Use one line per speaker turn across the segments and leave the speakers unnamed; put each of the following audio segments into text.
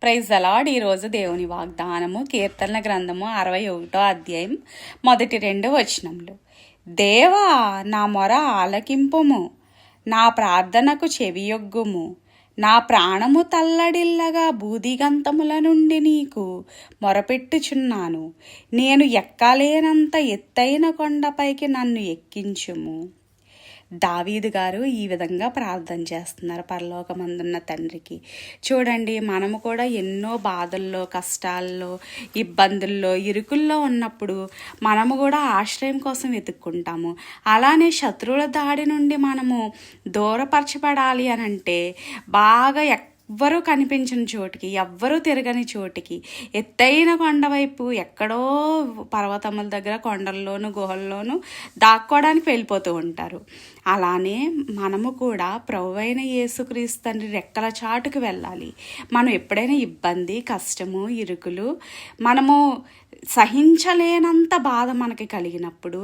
Praise the lord. ఈరోజు దేవుని వాగ్దానము కీర్తనల గ్రంథము 61వ అధ్యాయం మొదటి 2 వచనములు. దేవా, నా మొర ఆలకింపుము, నా ప్రార్థనకు చెవియొగ్గుము. నా ప్రాణము తల్లడిల్లగా బూదిగంతముల నుండి నీకు మొరపెట్టుచున్నాను. నేను ఎక్కలేనంత ఎత్తైన కొండపైకి నన్ను ఎక్కించుము. దావీదు గారు ఈ విధంగా ప్రార్థన చేస్తున్నారు పరలోకమందున్న తండ్రికి. చూడండి, మనము కూడా ఎన్నో బాధల్లో, కష్టాల్లో, ఇబ్బందుల్లో, ఇరుకుల్లో ఉన్నప్పుడు మనము కూడా ఆశ్రయం కోసం వెతుక్కుంటాము. అలానే శత్రువుల దాడి నుండి మనము దూరపరచబడాలి అని అంటే బాగా ఎవ్వరూ కనిపించని చోటికి, ఎవ్వరూ తిరగని చోటికి, ఎత్తైన కొండ వైపు, ఎక్కడో పర్వతముల దగ్గర కొండల్లోనూ గుహల్లోనూ దాక్కోవడానికి వెళ్ళిపోతూ ఉంటారు. అలానే మనము కూడా ప్రభువైన యేసుక్రీస్తు తండ్రి రెక్కల చాటుకు వెళ్ళాలి. మనం ఎప్పుడైనా ఇబ్బంది, కష్టము, ఇరుకులు, మనము సహించలేనంత బాధ మనకి కలిగినప్పుడు,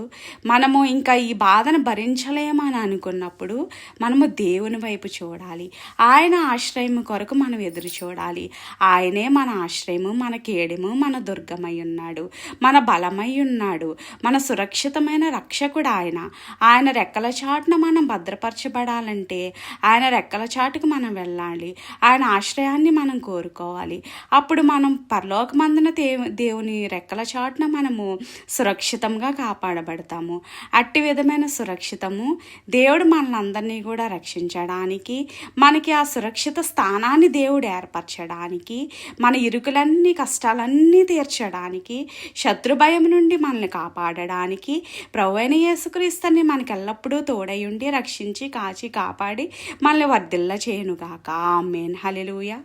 మనము ఇంకా ఈ బాధను భరించలేమని అనుకున్నప్పుడు మనము దేవుని వైపు చూడాలి. ఆయన ఆశ్రయము కొరకు మనం ఎదురు చూడాలి. ఆయనే మన ఆశ్రయము, మన కేడెము, మన దుర్గమై ఉన్నాడు, మన బలమై ఉన్నాడు, మన సురక్షితమైన రక్షకుడు ఆయన. ఆయన రెక్కల చాటున మనం భద్రపరచబడాలంటే ఆయన రెక్కల చాటుకు మనం వెళ్ళాలి. ఆయన ఆశ్రయాన్ని మనం కోరుకోవాలి. అప్పుడు మనం పరలోకమందున దేవుని రెక్కల చాటున మనము సురక్షితంగా కాపాడబడతాము. అట్టి విధమైన సురక్షితము దేవుడు మనల్ని కూడా రక్షించడానికి, మనకి ఆ సురక్షిత స్థానాన్ని దేవుడు ఏర్పరచడానికి, మన ఇరుకులన్నీ, కష్టాలన్నీ తీర్చడానికి, శత్రు భయం నుండి మనల్ని కాపాడడానికి ప్రభువైన యేసుక్రీస్తుని మనకి ఎల్లప్పుడూ తోడై ఉండి రక్షించి, కాచి, కాపాడి మనల్ని వర్ధిల్ల చేయునుగాక. ఆమేన్. హల్లెలూయా.